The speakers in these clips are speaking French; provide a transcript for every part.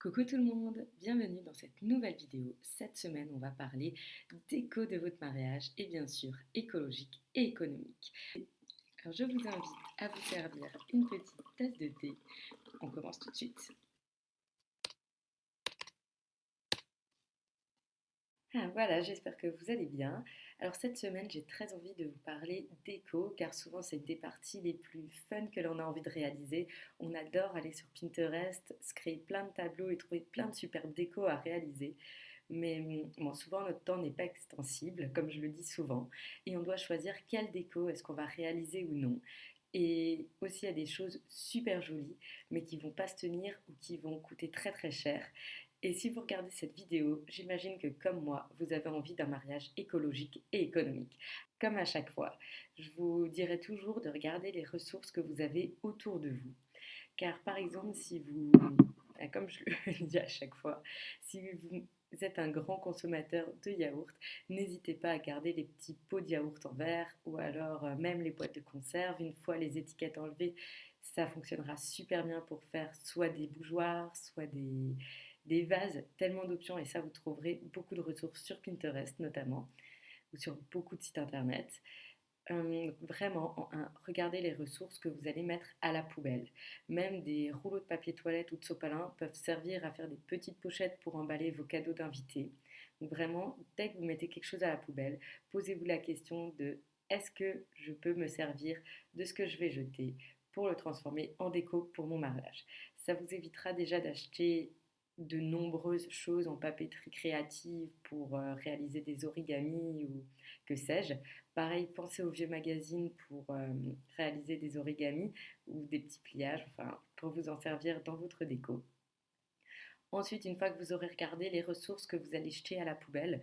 Coucou tout le monde, bienvenue dans cette nouvelle vidéo. Cette semaine, on va parler déco de votre mariage et bien sûr écologique et économique. Alors je vous invite à vous servir une petite tasse de thé. On commence tout de suite. Voilà, j'espère que vous allez bien. Alors cette semaine, j'ai très envie de vous parler déco, car souvent c'est une des parties les plus fun que l'on a envie de réaliser. On adore aller sur Pinterest, se créer plein de tableaux et trouver plein de super déco à réaliser. Mais bon, souvent notre temps n'est pas extensible, comme je le dis souvent, et on doit choisir quelle déco est-ce qu'on va réaliser ou non. Et aussi, il y a des choses super jolies, mais qui vont pas se tenir ou qui vont coûter très très cher. Et si vous regardez cette vidéo, j'imagine que comme moi, vous avez envie d'un mariage écologique et économique. Comme à chaque fois, je vous dirai toujours de regarder les ressources que vous avez autour de vous. Car par exemple, si vous, comme je le dis à chaque fois, si vous êtes un grand consommateur de yaourt, n'hésitez pas à garder les petits pots de yaourt en verre ou alors même les boîtes de conserve. Une fois les étiquettes enlevées, ça fonctionnera super bien pour faire soit des bougeoirs, soit des vases, tellement d'options et ça vous trouverez beaucoup de ressources sur Pinterest notamment ou sur beaucoup de sites internet. Vraiment, regardez les ressources que vous allez mettre à la poubelle. Même des rouleaux de papier toilette ou de sopalin peuvent servir à faire des petites pochettes pour emballer vos cadeaux d'invités. Donc vraiment, dès que vous mettez quelque chose à la poubelle, posez-vous la question de est-ce que je peux me servir de ce que je vais jeter pour le transformer en déco pour mon mariage. Ça vous évitera déjà d'acheter de nombreuses choses en papeterie créative pour réaliser des origamis ou que sais-je. Pareil, pensez aux vieux magazines pour réaliser des origamis ou des petits pliages, enfin, pour vous en servir dans votre déco. Ensuite, une fois que vous aurez regardé les ressources que vous allez jeter à la poubelle,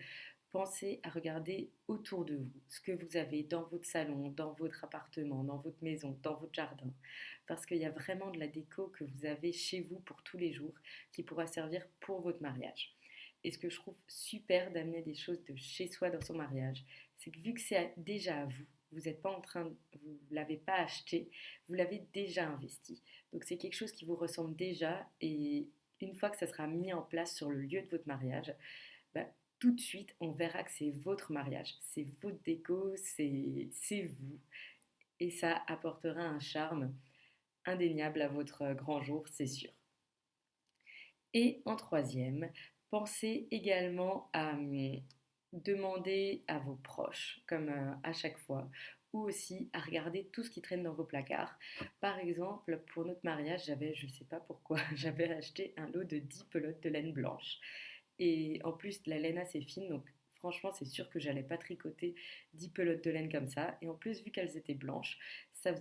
pensez à regarder autour de vous, ce que vous avez dans votre salon, dans votre appartement, dans votre maison, dans votre jardin. Parce qu'il y a vraiment de la déco que vous avez chez vous pour tous les jours qui pourra servir pour votre mariage. Et ce que je trouve super d'amener des choses de chez soi dans son mariage, c'est que vu que c'est déjà à vous, vous n'êtes pas en train, vous ne l'avez pas acheté, vous l'avez déjà investi. Donc c'est quelque chose qui vous ressemble déjà et une fois que ça sera mis en place sur le lieu de votre mariage, bah, tout de suite on verra que c'est votre mariage, c'est votre déco, c'est vous et ça apportera un charme indéniable à votre grand jour, c'est sûr. Et en troisième, pensez également à demander à vos proches, comme à chaque fois, ou aussi à regarder tout ce qui traîne dans vos placards. Par exemple, pour notre mariage, je ne sais pas pourquoi, j'avais acheté un lot de 10 pelotes de laine blanche. Et en plus, la laine assez fine, donc franchement, c'est sûr que j'allais pas tricoter 10 pelotes de laine comme ça. Et en plus, vu qu'elles étaient blanches, ça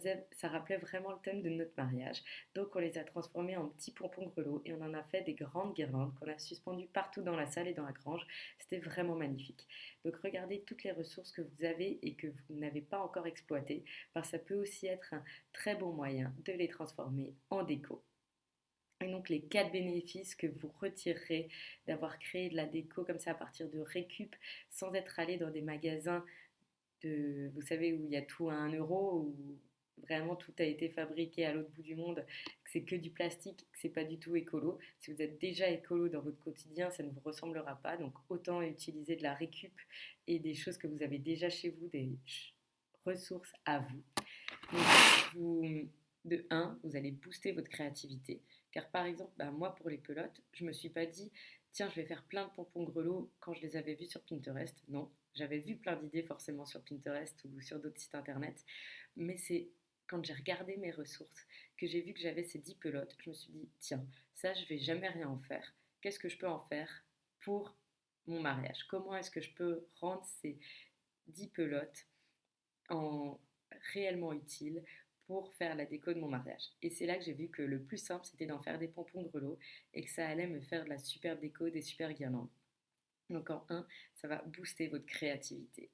rappelait vraiment le thème de notre mariage. Donc, on les a transformées en petits pompons grelots et on en a fait des grandes guirlandes qu'on a suspendues partout dans la salle et dans la grange. C'était vraiment magnifique. Donc, regardez toutes les ressources que vous avez et que vous n'avez pas encore exploitées, parce que ça peut aussi être un très bon moyen de les transformer en déco. Et donc les 4 bénéfices que vous retirerez d'avoir créé de la déco comme ça à partir de récup sans être allé dans des magasins vous savez, où il y a tout à 1 euro, où vraiment tout a été fabriqué à l'autre bout du monde, que c'est que du plastique, que c'est pas du tout écolo. Si vous êtes déjà écolo dans votre quotidien, ça ne vous ressemblera pas. Donc autant utiliser de la récup et des choses que vous avez déjà chez vous, des ressources à vous. Donc, de un, vous allez booster votre créativité. Car par exemple, moi pour les pelotes, je me suis pas dit, tiens, je vais faire plein de pompons grelots quand je les avais vus sur Pinterest. Non, j'avais vu plein d'idées forcément sur Pinterest ou sur d'autres sites internet. Mais c'est quand j'ai regardé mes ressources, que j'ai vu que j'avais ces 10 pelotes, je me suis dit, tiens, ça, je vais jamais rien en faire. Qu'est-ce que je peux en faire pour mon mariage? Comment est-ce que je peux rendre ces 10 pelotes en réellement utile pour faire la déco de mon mariage. Et c'est là que j'ai vu que le plus simple, c'était d'en faire des pompons grelots et que ça allait me faire de la super déco, des super guirlandes. Donc en un, ça va booster votre créativité.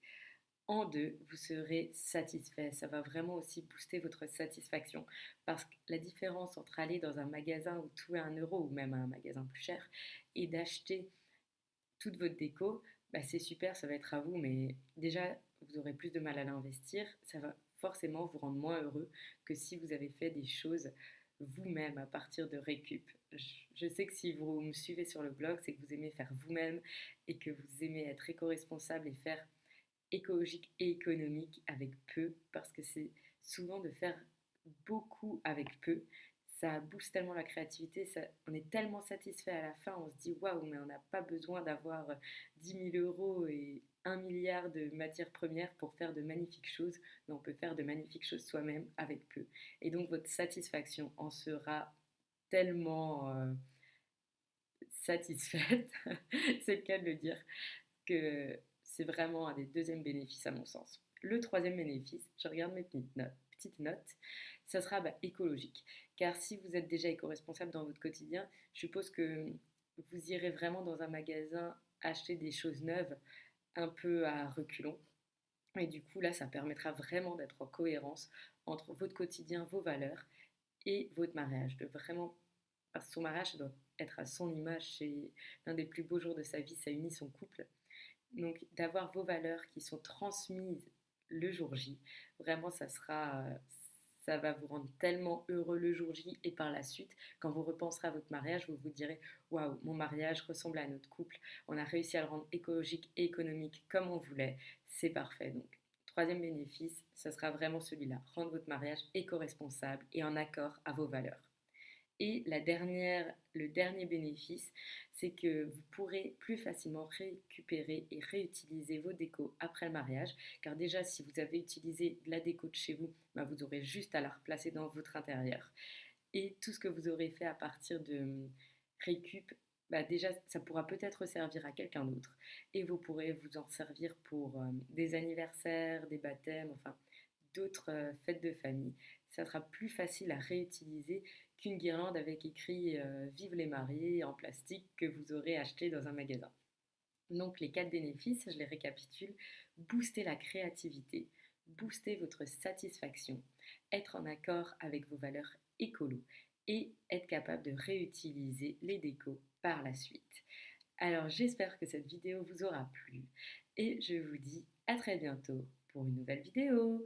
En deux, vous serez satisfait. Ça va vraiment aussi booster votre satisfaction. Parce que la différence entre aller dans un magasin où tout est 1 euro ou même un magasin plus cher et d'acheter toute votre déco, c'est super, ça va être à vous, mais déjà, vous aurez plus de mal à l'investir. Ça va forcément vous rendre moins heureux que si vous avez fait des choses vous-même à partir de récup. Je sais que si vous me suivez sur le blog, c'est que vous aimez faire vous-même et que vous aimez être éco-responsable et faire écologique et économique avec peu, parce que c'est souvent de faire beaucoup avec peu. Ça booste tellement la créativité, on est tellement satisfait à la fin, on se dit waouh, mais on n'a pas besoin d'avoir 10 000 € et 1 milliard de matières premières pour faire de magnifiques choses, mais on peut faire de magnifiques choses soi-même avec peu. Et donc votre satisfaction en sera tellement satisfaite, c'est le cas de le dire, que c'est vraiment un des deuxièmes bénéfices à mon sens. Le troisième bénéfice, je regarde mes petites notes, ça sera écologique. Car si vous êtes déjà éco-responsable dans votre quotidien, je suppose que vous irez vraiment dans un magasin acheter des choses neuves un peu à reculons. Et du coup, là, ça permettra vraiment d'être en cohérence entre votre quotidien, vos valeurs et votre mariage. De vraiment, parce que son mariage, ça doit être à son image, c'est l'un des plus beaux jours de sa vie, ça unit son couple. Donc d'avoir vos valeurs qui sont transmises le jour J, vraiment ça va vous rendre tellement heureux le jour J et par la suite, quand vous repenserez à votre mariage, vous vous direz waouh, mon mariage ressemble à notre couple, on a réussi à le rendre écologique et économique comme on voulait, c'est parfait. Donc troisième bénéfice, ce sera vraiment celui-là, rendre votre mariage éco-responsable et en accord à vos valeurs. Et le dernier bénéfice, c'est que vous pourrez plus facilement récupérer et réutiliser vos décos après le mariage. Car déjà, si vous avez utilisé de la déco de chez vous, vous aurez juste à la replacer dans votre intérieur. Et tout ce que vous aurez fait à partir de récup, déjà, ça pourra peut-être servir à quelqu'un d'autre. Et vous pourrez vous en servir pour des anniversaires, des baptêmes, enfin d'autres fêtes de famille. Ça sera plus facile à réutiliser qu'une guirlande avec écrit Vive les mariés en plastique que vous aurez acheté dans un magasin. Donc les 4 bénéfices, je les récapitule. Booster la créativité, booster votre satisfaction, être en accord avec vos valeurs écolo et être capable de réutiliser les décos par la suite. Alors j'espère que cette vidéo vous aura plu et je vous dis à très bientôt pour une nouvelle vidéo.